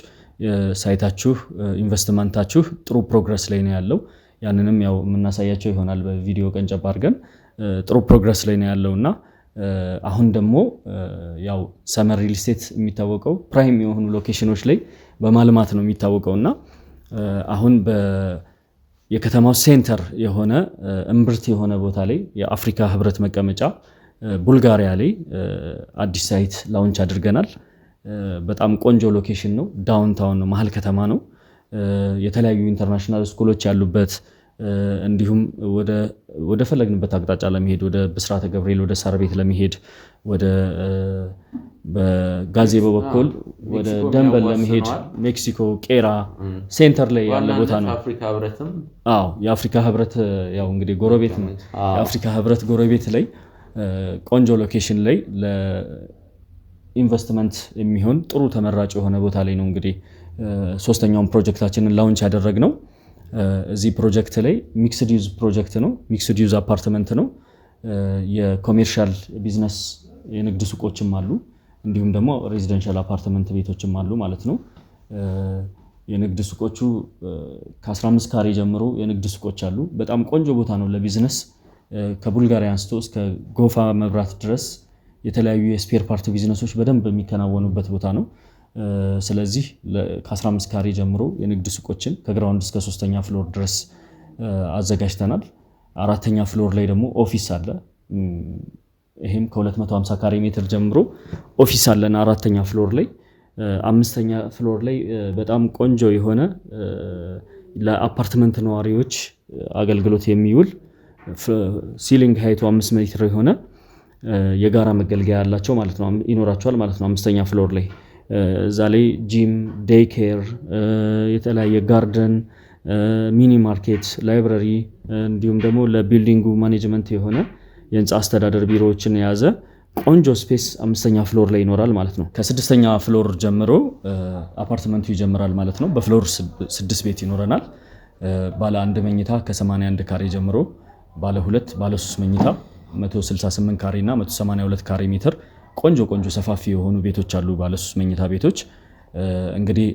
ሳይታችሁ ኢንቨስትመንታችሁ ጥሩ ፕሮግረስ ላይ ነው ያለው። ያንንም ያው የምናሳያቸው ይሆናል በቪዲዮ ቀንጨብ አድርገን። ጥሩ ፕሮግረስ ላይ ነው ያለውና አሁን ደግሞ ያው ሰመር ሪል ስቴት የሚታወቀው ፕራይም የሆኑ ሎኬሽኖች ላይ በማልማት ነው የሚታወቀውና አሁን የከተማው ሴንተር የሆነ እምብርት የሆነ ቦታ ላይ የአፍሪካ ህብረት መቀመጫ ቡልጋሪያ ላይ አዲስ ሳይት ላውንች አድርገናል። በጣም ቆንጆ ሎኬሽን ነው። ዳውንታውን ነው፣ መሀል ከተማ ነው። የተለያዩ ኢንተርናሽናል ስኩሎች ያሉበት እንዲሁም ወደ ፈለግንበት አቅጣጫ ለመሄድ ወደ ብስራተ ገብርኤል ወደ ሳር ቤት ለመሄድ ወደ በጋዜቦ በኩል ወደ ደንበል ለመሄድ ሜክሲኮ ቄራ ሴንተር ላይ ያለ ቦታ ነው። የአፍሪካ ህብረት ያው እንግዲህ ጎረቤት ነው። የአፍሪካ ህብረት ጎረቤት ላይ ቆንጆ ሎኬሽን ላይ ለኢንቨስትመንት የሚሆን ጥሩ ተመራጭ የሆነ ቦታ ላይ ነው እንግዲህ ሶስተኛውን ፕሮጀክታችንን ላውንች ያደረግነው። እዚህ ፕሮጀክት ላይ ሚክስድ ዩዝ ፕሮጀክት ነው። ሚክስድ ዩዝ አፓርትመንት ነው። የኮሜርሻል ቢዝነስ የንግድ ሱቆችም አሉ። እንዲሁም ደግሞ ሬዚደንሻል አፓርትመንት ቤቶችም አሉ ማለት ነው። የንግድ ሱቆቹ ከ15 ካሬ ጀምሮ የንግድ ሱቆች አሉ። በጣም ቆንጆ ቦታ ነው ለቢዝነስ። ከቡልጋሪያ አንስቶ እስከ ጎፋ መብራት ድረስ የተለያዩ የስፔር ፓርት ቢዝነሶች በደንብ የሚከናወኑበት ቦታ ነው። ስለዚህ ከ15 ካሬ ጀምሮ የንግድ ሱቆችን ከግራውንድ እስከ 3ኛ ፍሎር ድረስ አዘጋጅተናል። 4ኛ ፍሎር ላይ ደግሞ ኦፊስ አለ። ይሄም ከ250 ካሬ ሜትር ጀምሮ ኦፊስ አለን 4ኛ ፍሎር ላይ። 5ኛ ፍሎር ላይ በጣም ቆንጆ የሆነ ለአፓርትመንት ነዋሪዎች አገልግሎት የሚውል ሲሊንግ ሃይቱ 5 ሜትር የሆነ የጋራ መገልገያ ያላቸው ማለት ነው ይኖራቸዋል ማለት ነው። 5ኛ ፍሎር ላይ እዛ ላይ ጂም፣ ዴይ ኬር፣ የተለያየ ጋርደን፣ ሚኒ ማርኬት፣ ላይብረሪ እንዲሁም ደግሞ ለቢልዲንጉ ማኔጅመንት የሆነ የህንፃ አስተዳደር ቢሮዎችን የያዘ ቆንጆ ስፔስ 5ኛ ፍሎር ላይ ይኖራል ማለት ነው። ከ6ኛ ፍሎር ጀምሮ አፓርትመንቱ ይጀምራል ማለት ነው። በፍሎር 6 ቤት ይኖረናል። ባለ 1 መኝታ ከ81 ካሬ ጀምሮ፣ ባለ 2 ባለ 3 መኝታ 168 ካሬ እና 182 ካሬ ሜትር ቆንጆ ሰፋፊ የሆኑ ቤቶች አሉ። ባለ 3 መኝታ ቤቶች እንግዲህ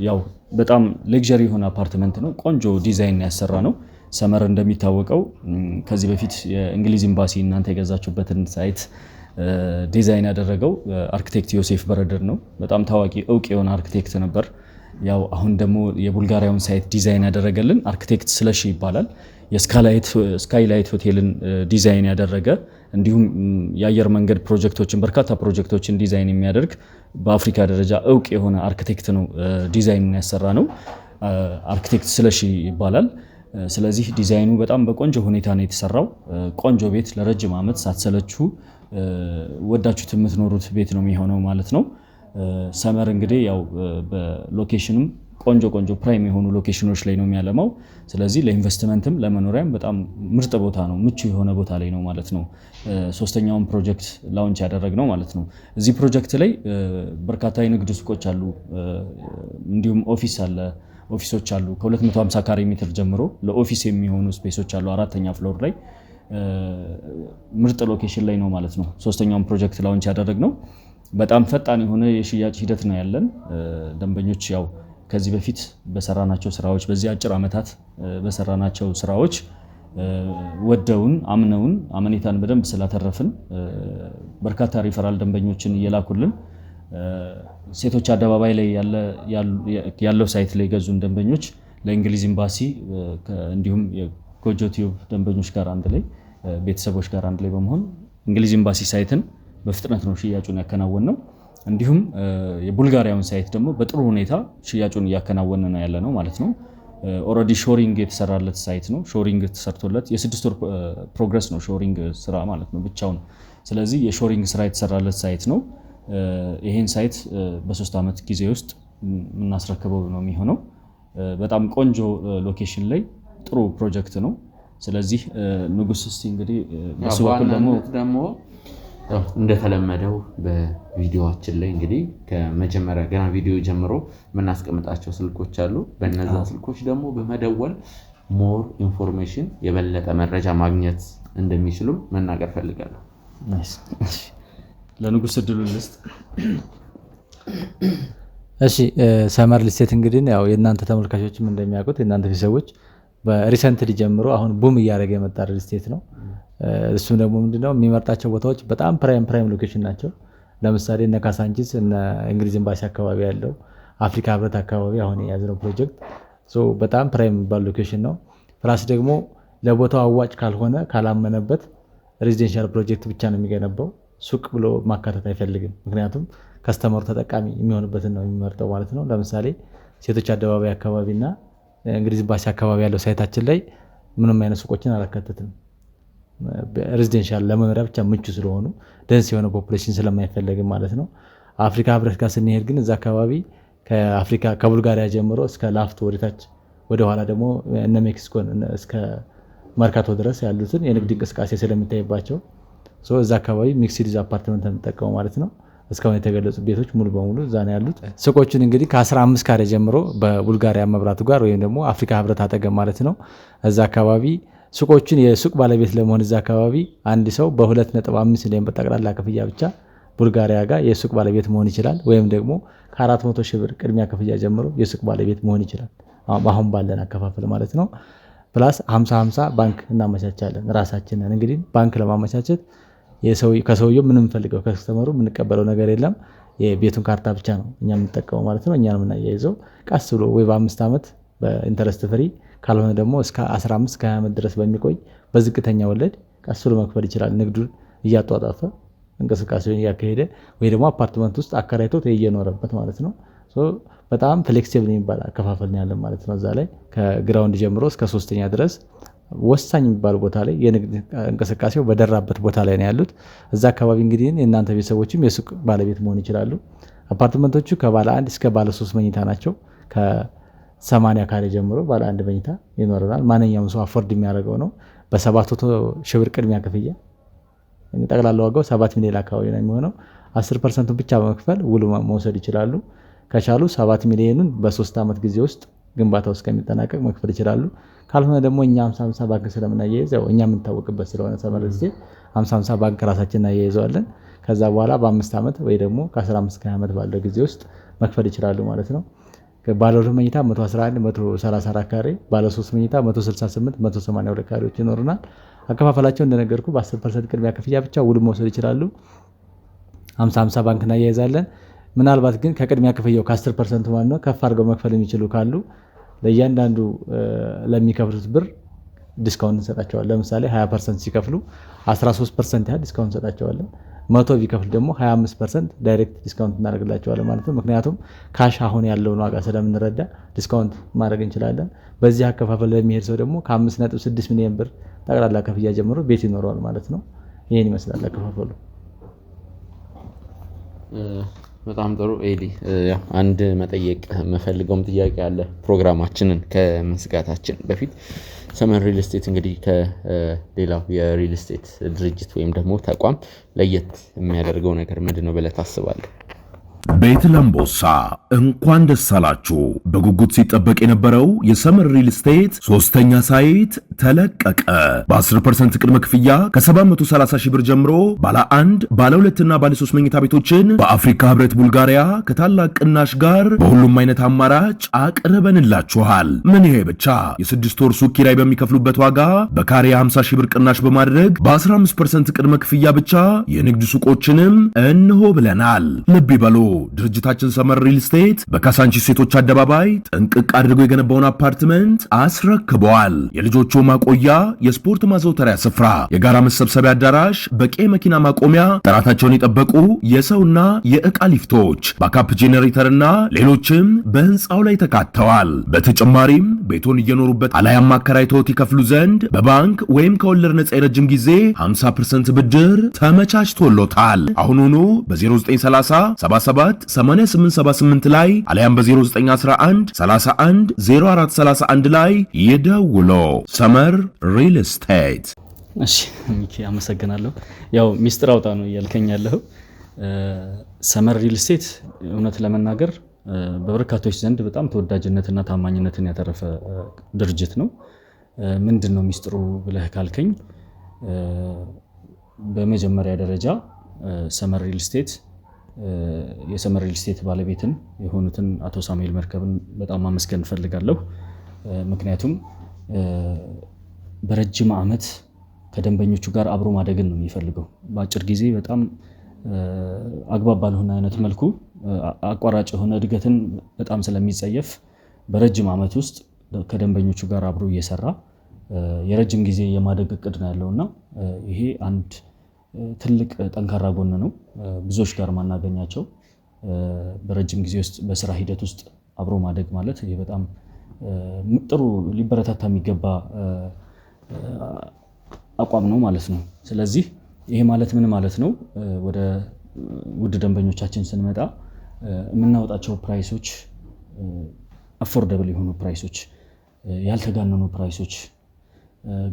ያው በጣም ሌክዠሪ የሆነ አፓርትመንት ነው። ቆንጆ ዲዛይን ያሰራ ነው። ሰመር እንደሚታወቀው ከዚህ በፊት የእንግሊዝ ኤምባሲ እናንተ የገዛችሁበትን ሳይት ዲዛይን ያደረገው አርክቴክት ዮሴፍ በረደር ነው። በጣም ታዋቂ እውቅ የሆነ አርክቴክት ነበር። ያው አሁን ደግሞ የቡልጋሪያውን ሳይት ዲዛይን ያደረገልን አርክቴክት ስለሺ ይባላል። የስካይላይት ሆቴልን ዲዛይን ያደረገ እንዲሁም የአየር መንገድ ፕሮጀክቶችን በርካታ ፕሮጀክቶችን ዲዛይን የሚያደርግ በአፍሪካ ደረጃ እውቅ የሆነ አርክቴክት ነው ዲዛይን ያሰራ ነው። አርክቴክት ስለሺ ይባላል። ስለዚህ ዲዛይኑ በጣም በቆንጆ ሁኔታ ነው የተሰራው። ቆንጆ ቤት ለረጅም ዓመት ሳትሰለችሁ ወዳችሁት የምትኖሩት ቤት ነው የሚሆነው ማለት ነው። ሰመር እንግዲህ ያው በሎኬሽንም ቆንጆ ፕራይም የሆኑ ሎኬሽኖች ላይ ነው የሚያለማው። ስለዚህ ለኢንቨስትመንትም ለመኖሪያም በጣም ምርጥ ቦታ ነው፣ ምቹ የሆነ ቦታ ላይ ነው ማለት ነው። 3ኛውን ፕሮጀክት ላውንች ያደረግነው ማለት ነው። እዚህ ፕሮጀክት ላይ በርካታ የንግድ ሱቆች አሉ፣ እንዲሁም ኦፊሶች አሉ። ከ250 ካሬ ሜትር ጀምሮ ለኦፊስ የሚሆኑ ስፔሶች አሉ። 4ኛ ፍሎር ላይ ምርጥ ሎኬሽን ላይ ነው ማለት ነው 3ኛውን ፕሮጀክት ላውንች ያደረግነው። በጣም ፈጣን የሆነ የሽያጭ ሂደት ነው ያለን። ደንበኞች ያው ከዚህ በፊት በሰራናቸው ስራዎች በዚህ አጭር ዓመታት በሰራናቸው ስራዎች ወደውን አምነውን አመኔታን በደንብ ስላተረፍን በርካታ ሪፈራል ደንበኞችን እየላኩልን ሴቶች አደባባይ ላይ ያለው ሳይት ላይ ገዙን ደንበኞች ለእንግሊዝ ኤምባሲ እንዲሁም የጎጆ ቲዩብ ደንበኞች ጋር አንድ ላይ ቤተሰቦች ጋር አንድ ላይ በመሆን እንግሊዝ ኤምባሲ ሳይትን በፍጥነት ነው ሽያጩን ያከናወን ነው። እንዲሁም የቡልጋሪያውን ሳይት ደግሞ በጥሩ ሁኔታ ሽያጩን እያከናወነ ነው ያለ ነው ማለት ነው። ኦልሬዲ ሾሪንግ የተሰራለት ሳይት ነው። ሾሪንግ ተሰርቶለት የ6 ወር ፕሮግረስ ነው ሾሪንግ ስራ ማለት ነው ብቻውን። ስለዚህ የሾሪንግ ስራ የተሰራለት ሳይት ነው። ይሄን ሳይት በ3 ዓመት ጊዜ ውስጥ የምናስረክበው ነው የሚሆነው። በጣም ቆንጆ ሎኬሽን ላይ ጥሩ ፕሮጀክት ነው። ስለዚህ ንጉስ እስቲ እንግዲህ በሱ በኩል ደግሞ እንደተለመደው በቪዲዮአችን ላይ እንግዲህ ከመጀመሪያ ገና ቪዲዮ ጀምሮ የምናስቀምጣቸው ስልኮች አሉ። በእነዛ ስልኮች ደግሞ በመደወል ሞር ኢንፎርሜሽን የበለጠ መረጃ ማግኘት እንደሚችሉ መናገር ፈልጋለሁ። ለንጉስ እድሉን ልስጥ። እሺ ሰመር ሪልስቴት እንግዲህ ያው የእናንተ ተመልካቾችም እንደሚያውቁት የእናንተ ቤተሰቦች በሪሰንትሊ ጀምሮ አሁን ቡም እያደረገ የመጣ ሪልስቴት ነው። እሱም ደግሞ ምንድነው የሚመርጣቸው ቦታዎች በጣም ፕራይም ሎኬሽን ናቸው። ለምሳሌ እነ ካሳንቺስ እነ እንግሊዝ ኤምባሲ አካባቢ ያለው አፍሪካ ህብረት አካባቢ አሁን የያዝነው ፕሮጀክት በጣም ፕራይም የሚባል ሎኬሽን ነው። ፕላስ ደግሞ ለቦታው አዋጭ ካልሆነ ካላመነበት ሬዚደንሻል ፕሮጀክት ብቻ ነው የሚገነባው። ሱቅ ብሎ ማካተት አይፈልግም። ምክንያቱም ከስተመሩ ተጠቃሚ የሚሆንበትን ነው የሚመርጠው ማለት ነው። ለምሳሌ ሴቶች አደባባይ አካባቢና እንግሊዝ ኤምባሲ አካባቢ ያለው ሳይታችን ላይ ምንም አይነት ሱቆችን አላካተትም። ሬዚደንሻል ለመኖሪያ ብቻ ምቹ ስለሆኑ ደንስ የሆነ ፖፑሌሽን ስለማይፈለግም ማለት ነው። አፍሪካ ህብረት ጋር ስንሄድ ግን እዛ አካባቢ ከቡልጋሪያ ጀምሮ እስከ ላፍቶ ወደታች ወደኋላ ደግሞ እነ ሜክሲኮን እስከ መርካቶ ድረስ ያሉትን የንግድ እንቅስቃሴ ስለሚታይባቸው እዛ አካባቢ ሚክስድ ዩዝ አፓርትመንት የምንጠቀመው ማለት ነው። እስካሁን የተገለጹ ቤቶች ሙሉ በሙሉ እዛ ነው ያሉት። ሱቆቹን እንግዲህ ከ15 ካሬ ጀምሮ በቡልጋሪያ መብራቱ ጋር ወይም ደግሞ አፍሪካ ህብረት አጠገብ ማለት ነው እዛ አካባቢ ሱቆቹን የሱቅ ባለቤት ለመሆን እዛ አካባቢ አንድ ሰው በ2.5 ሚሊዮን በጠቅላላ ክፍያ ብቻ ቡልጋሪያ ጋር የሱቅ ባለቤት መሆን ይችላል። ወይም ደግሞ ከ400 ሺህ ብር ቅድሚያ ክፍያ ጀምሮ የሱቅ ባለቤት መሆን ይችላል። አሁን ባለን አከፋፈል ማለት ነው። ፕላስ 50-50 ባንክ እናመቻቻለን ራሳችንን። እንግዲህ ባንክ ለማመቻቸት ከሰውየው ምንም ፈልገው ከስተመሩ የምንቀበለው ነገር የለም። የቤቱን ካርታ ብቻ ነው እኛ የምንጠቀመው ማለት ነው። እኛ ነው የምናያይዘው። ቀስ ብሎ ወይ በ5 ዓመት በኢንተረስት ፍሪ ካልሆነ ደግሞ እስከ 15-20 ዓመት ድረስ በሚቆይ በዝቅተኛ ወለድ ቀስ ብሎ መክፈል ይችላል። ንግዱን እያጧጣፈ እንቅስቃሴውን እያካሄደ ወይ ደግሞ አፓርትመንት ውስጥ አከራይቶት እየኖረበት ማለት ነው። በጣም ፍሌክሲብል የሚባል አከፋፈል ያለን ማለት ነው። እዛ ላይ ከግራውንድ ጀምሮ እስከ 3ኛ ድረስ ወሳኝ የሚባል ቦታ ላይ የንግድ እንቅስቃሴው በደራበት ቦታ ላይ ነው ያሉት። እዛ አካባቢ እንግዲህ የእናንተ ቤተሰቦችም የሱቅ ባለቤት መሆን ይችላሉ። አፓርትመንቶቹ ከባለ 1 እስከ ባለ 3 መኝታ ናቸው። ከ80 ካሬ ጀምሮ ባለ 1 መኝታ ይኖረናል። ማንኛውም ሰው አፎርድ የሚያደርገው ነው። በ700 ሺህ ብር ቅድሚያ ክፍያ ጠቅላላ ዋጋው 7 ሚሊዮን አካባቢ ነው የሚሆነው። 10% ብቻ በመክፈል ውሉ መውሰድ ይችላሉ። ከቻሉ 7 ሚሊዮኑን በ3 ዓመት ጊዜ ውስጥ ግንባታው እስከሚጠናቀቅ መክፈል ይችላሉ። ካልሆነ ደግሞ እኛ 50-50 ባንክ ስለምናያይዝ እኛ የምንታወቅበት ስለሆነ ሰመር ሪል ስቴት 50-50 ባንክ ራሳችን እናያይዘዋለን። ከዛ በኋላ በ5 ዓመት ወይ ደግሞ ከ15-20 ዓመት ባለው ጊዜ ውስጥ መክፈል ይችላሉ ማለት ነው። ባለ 2 መኝታ 111 134 ካሬ፣ ባለ 3 መኝታ 168 182 ካሬዎች ይኖሩናል። አከፋፈላቸው እንደነገርኩ በ10% ቅድሚያ ክፍያ ብቻ ውል መውሰድ ይችላሉ። 50-50 ባንክ እናያይዛለን። ምናልባት ግን ከቅድሚያ ክፍያው ከ10% ማለት ነው ከፍ አድርገው መክፈል የሚችሉ ካሉ ለእያንዳንዱ ለሚከፍሉት ብር ዲስካውንት እንሰጣቸዋለን። ለምሳሌ 20% ሲከፍሉ 13% ያህል ዲስካውንት እንሰጣቸዋለን። 100 ቢከፍሉ ደግሞ 25% ዳይሬክት ዲስካውንት እናደርግላቸዋለን ማለት ነው። ምክንያቱም ካሽ አሁን ያለውን ዋጋ ስለምንረዳ ዲስካውንት ማድረግ እንችላለን። በዚህ አከፋፈል ለሚሄድ ሰው ደግሞ ከ5.6 ሚሊዮን ብር ጠቅላላ ክፍያ ጀምሮ ቤት ይኖረዋል ማለት ነው። ይህን ይመስላል አከፋፈሉ። በጣም ጥሩ ኤሊ። አንድ መጠየቅ የምፈልገውም ጥያቄ አለ። ፕሮግራማችንን ከመዝጋታችን በፊት ሰመር ሪል ስቴት እንግዲህ ከሌላው የሪል ስቴት ድርጅት ወይም ደግሞ ተቋም ለየት የሚያደርገው ነገር ምንድነው ብለህ ታስባለህ? ቤት ለምቦሳ እንኳን ደስ አላችሁ። በጉጉት ሲጠበቅ የነበረው የሰመር ሪል ስቴት 3ኛ ሳይት ተለቀቀ። በ10% ቅድመ ክፍያ ከ730 ሺህ ብር ጀምሮ ባለ 1 ባለ 2 እና ባለ 3 መኝታ ቤቶችን በአፍሪካ ህብረት ቡልጋሪያ ከታላቅ ቅናሽ ጋር በሁሉም አይነት አማራጭ አቅርበንላችኋል። ምን ይሄ ብቻ! የ6 ወር ሱቅ ኪራይ በሚከፍሉበት ዋጋ በካሬ 50 ሺህ ብር ቅናሽ በማድረግ በ15% ቅድመ ክፍያ ብቻ የንግድ ሱቆችንም እንሆ ብለናል። ልብ ይበሉ፣ ድርጅታችን ሰመር ሪል ስቴት በካሳንቺስ ሴቶች አደባባይ ጥንቅቅ አድርጎ የገነባውን አፓርትመንት አስረክበዋል። የልጆቹ ማቆያ፣ የስፖርት ማዘውተሪያ ስፍራ፣ የጋራ መሰብሰቢያ አዳራሽ፣ በቂ መኪና ማቆሚያ፣ ጥራታቸውን የጠበቁ የሰውና የዕቃ ሊፍቶች፣ ባካፕ ጄኔሬተርና ሌሎችም በህንፃው ላይ ተካተዋል። በተጨማሪም ቤቶን እየኖሩበት አላያም አከራይተውት ይከፍሉ ዘንድ በባንክ ወይም ከወለድ ነፃ የረጅም ጊዜ 50% ብድር ተመቻችቶሎታል። አሁኑኑ በ0930 77 8878 ላይ አሊያም በ0911 31 0431 ላይ ይደውሎ። ሰመር ሪል ስቴት። እሺ ሚኪ አመሰግናለሁ። ያው ሚስጥር አውጣ ነው እያልከኝ ያለው ሰመር ሪል ስቴት እውነት ለመናገር በበርካቶች ዘንድ በጣም ተወዳጅነትና ታማኝነትን ያተረፈ ድርጅት ነው። ምንድነው ሚስጥሩ ብለህ ካልከኝ በመጀመሪያ ደረጃ ሰመር ሪል ስቴት የሰመር ሪል ስቴት ባለቤትን የሆኑትን አቶ ሳሙኤል መርከብን በጣም ማመስገን ፈልጋለሁ። ምክንያቱም በረጅም ዓመት ከደንበኞቹ ጋር አብሮ ማደግን ነው የሚፈልገው። በአጭር ጊዜ በጣም አግባብ ባልሆነ አይነት መልኩ አቋራጭ የሆነ እድገትን በጣም ስለሚጸየፍ በረጅም ዓመት ውስጥ ከደንበኞቹ ጋር አብሮ እየሰራ የረጅም ጊዜ የማደግ እቅድ ነው ያለውና ይሄ አንድ ትልቅ ጠንካራ ጎን ነው። ብዙዎች ጋር ማናገኛቸው በረጅም ጊዜ ውስጥ በስራ ሂደት ውስጥ አብሮ ማደግ ማለት ይሄ በጣም ጥሩ ሊበረታታ የሚገባ አቋም ነው ማለት ነው። ስለዚህ ይሄ ማለት ምን ማለት ነው? ወደ ውድ ደንበኞቻችን ስንመጣ የምናወጣቸው ፕራይሶች አፎርደብል የሆኑ ፕራይሶች፣ ያልተጋነኑ ፕራይሶች፣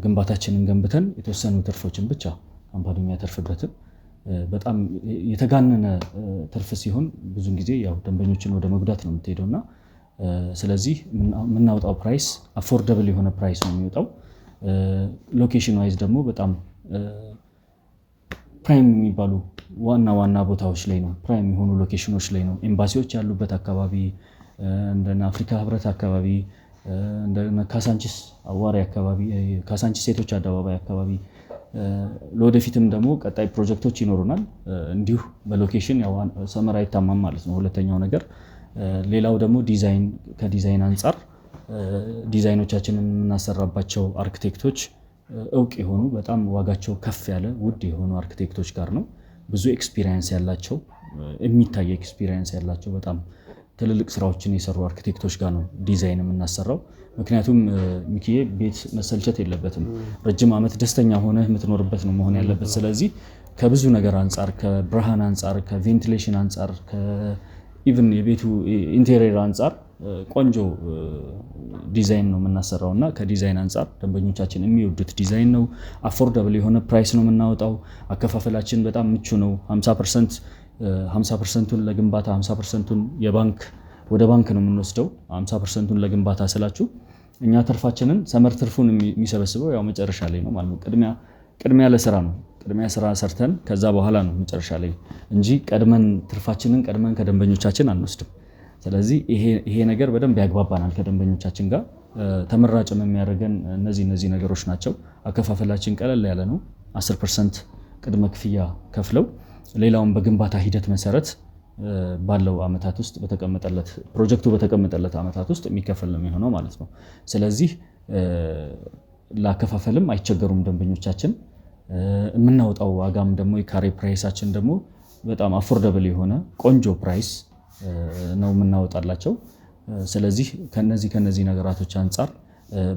ግንባታችንን ገንብተን የተወሰኑ ትርፎችን ብቻ ካምፓኒ የሚያተርፍበትን በጣም የተጋነነ ትርፍ ሲሆን ብዙን ጊዜ ያው ደንበኞችን ወደ መጉዳት ነው የምትሄደውና ስለዚህ የምናወጣው ፕራይስ አፎርደብል የሆነ ፕራይስ ነው የሚወጣው። ሎኬሽን ዋይዝ ደግሞ በጣም ፕራይም የሚባሉ ዋና ቦታዎች ላይ ነው፣ ፕራይም የሆኑ ሎኬሽኖች ላይ ነው። ኤምባሲዎች ያሉበት አካባቢ እንደና አፍሪካ ህብረት አካባቢ እንደና ካሳንቺስ አዋሪ አካባቢ፣ ካሳንቺስ ሴቶች አደባባይ አካባቢ ለወደፊትም ደግሞ ቀጣይ ፕሮጀክቶች ይኖሩናል። እንዲሁ በሎኬሽን ያው ሰመራ አይታማም ማለት ነው ሁለተኛው ነገር። ሌላው ደግሞ ዲዛይን፣ ከዲዛይን አንፃር ዲዛይኖቻችንን የምናሰራባቸው አርክቴክቶች እውቅ የሆኑ በጣም ዋጋቸው ከፍ ያለ ውድ የሆኑ አርክቴክቶች ጋር ነው። ብዙ ኤክስፒሪየንስ ያላቸው የሚታይ ኤክስፒሪየንስ ያላቸው በጣም ትልልቅ ስራዎችን የሰሩ አርክቴክቶች ጋር ነው ዲዛይን የምናሰራው። ምክንያቱም ሚኪዬ ቤት መሰልቸት የለበትም፣ ረጅም ዓመት ደስተኛ ሆነ የምትኖርበት ነው መሆን ያለበት። ስለዚህ ከብዙ ነገር አንፃር፣ ከብርሃን አንፃር፣ ከቬንቲሌሽን አንፃር፣ ኢቭን የቤቱ ኢንቴሪየር አንፃር ቆንጆ ዲዛይን ነው የምናሰራው እና ከዲዛይን አንፃር ደንበኞቻችን የሚወዱት ዲዛይን ነው። አፎርዳብል የሆነ ፕራይስ ነው የምናወጣው። አከፋፈላችን በጣም ምቹ ነው። 50%ቱን ለግንባታ 50%ቱን ወደ ባንክ ነው የምንወስደው። 50%ቱን ለግንባታ ስላችሁ እኛ ትርፋችንን ሰመር ትርፉን የሚሰበስበው ያው መጨረሻ ላይ ነው ማለት ነው። ቅድሚያ ለስራ ነው። ቅድሚያ ስራ ሰርተን ከዛ በኋላ ነው መጨረሻ ላይ እንጂ ትርፋችንን ቀድመን ከደንበኞቻችን አንወስድም። ስለዚህ ይሄ ነገር በደንብ ያግባባናል ከደንበኞቻችን ጋር። ተመራጭም የሚያደርገን እነዚህ ነገሮች ናቸው። አከፋፈላችን ቀለል ያለ ነው። 10% ቅድመ ክፍያ ከፍለው ሌላውን በግንባታ ሂደት መሰረት ባለው አመታት ውስጥ ፕሮጀክቱ በተቀመጠለት አመታት ውስጥ የሚከፈል ነው የሚሆነው ማለት ነው። ስለዚህ ላከፋፈልም አይቸገሩም ደንበኞቻችን። የምናወጣው ዋጋም ደግሞ የካሬ ፕራይሳችን ደግሞ በጣም አፎርደብል የሆነ ቆንጆ ፕራይስ ነው የምናወጣላቸው። ስለዚህ ከነዚህ ነገራቶች አንፃር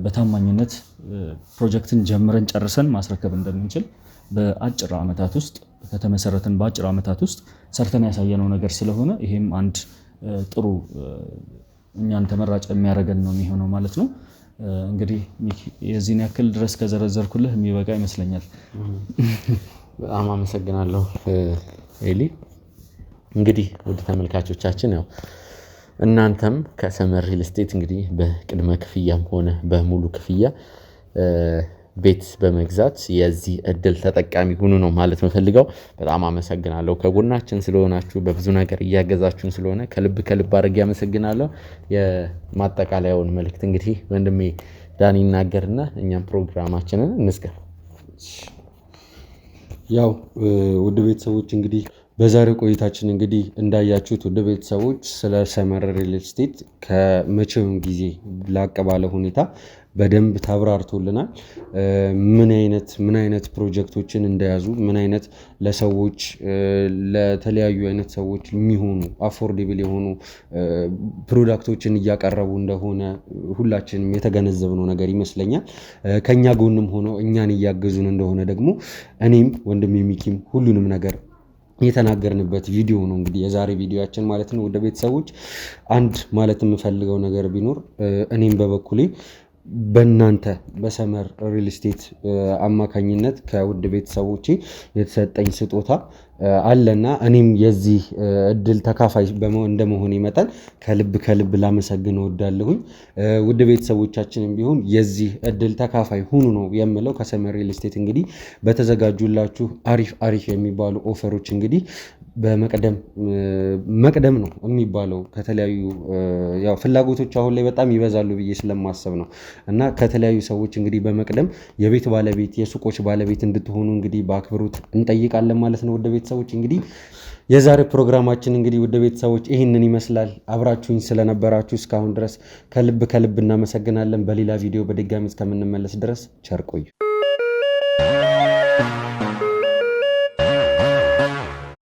በታማኝነት ፕሮጀክትን ጀምረን ጨርሰን ማስረከብ እንደምንችል በአጭር ዓመታት ውስጥ ከተመሰረተን በአጭር ዓመታት ውስጥ ሰርተን ያሳየነው ነገር ስለሆነ ይሄም አንድ ጥሩ እኛን ተመራጭ የሚያደርገን ነው የሚሆነው ማለት ነው። እንግዲህ የዚህን ያክል ድረስ ከዘረዘርኩልህ የሚበቃ ይመስለኛል። በጣም አመሰግናለሁ ኤሊ። እንግዲህ ወደ ተመልካቾቻችን ያው እናንተም ከሰመር ሪል ስቴት እንግዲህ በቅድመ ክፍያም ሆነ በሙሉ ክፍያ ቤት በመግዛት የዚህ እድል ተጠቃሚ ሁኑ ነው ማለት የምፈልገው። በጣም አመሰግናለሁ ከጎናችን ስለሆናችሁ፣ በብዙ ነገር እያገዛችሁን ስለሆነ ከልብ አድርጌ አመሰግናለሁ። የማጠቃለያውን መልእክት እንግዲህ ወንድሜ ዳኒ ይናገርና እኛም ፕሮግራማችንን እንዝጋ። ያው ውድ ቤተሰቦች እንግዲህ በዛሬው ቆይታችን እንግዲህ እንዳያችሁት ውድ ቤተሰቦች ስለ ሰመር ሪል ስቴት ከመቼውም ጊዜ ላቅ ባለ ሁኔታ በደንብ ተብራርቶልናል። ምን አይነት ፕሮጀክቶችን እንደያዙ፣ ምን አይነት ለሰዎች ለተለያዩ አይነት ሰዎች የሚሆኑ አፎርዴብል የሆኑ ፕሮዳክቶችን እያቀረቡ እንደሆነ ሁላችንም የተገነዘብነው ነገር ይመስለኛል። ከኛ ጎንም ሆነው እኛን እያገዙን እንደሆነ ደግሞ እኔም ወንድሜ ሚኪም ሁሉንም ነገር የተናገርንበት ቪዲዮ ነው እንግዲህ የዛሬ ቪዲዮአችን ማለት ነው። ወደ ቤተሰቦች አንድ ማለት የምፈልገው ነገር ቢኖር እኔም በበኩሌ በእናንተ በሰመር ሪል ስቴት አማካኝነት ከውድ ቤተሰቦቼ የተሰጠኝ ስጦታ አለና እኔም የዚህ እድል ተካፋይ እንደመሆኔ መጠን ከልብ ላመሰግን እወዳለሁኝ። ውድ ቤተሰቦቻችንም ቢሆን የዚህ እድል ተካፋይ ሁኑ ነው የምለው። ከሰመር ሪል ስቴት እንግዲህ በተዘጋጁላችሁ አሪፍ የሚባሉ ኦፈሮች እንግዲህ መቅደም ነው የሚባለው። ከተለያዩ ያው ፍላጎቶች አሁን ላይ በጣም ይበዛሉ ብዬ ስለማሰብ ነው እና ከተለያዩ ሰዎች እንግዲህ በመቅደም የቤት ባለቤት የሱቆች ባለቤት እንድትሆኑ እንግዲህ በአክብሮት እንጠይቃለን ማለት ነው። ውድ ቤተሰቦች እንግዲህ የዛሬ ፕሮግራማችን እንግዲህ ውድ ቤተሰቦች ይህንን ይመስላል። አብራችሁኝ ስለነበራችሁ እስካሁን ድረስ ከልብ እናመሰግናለን። በሌላ ቪዲዮ በድጋሚ እስከምንመለስ ድረስ ቸር ቆዩ።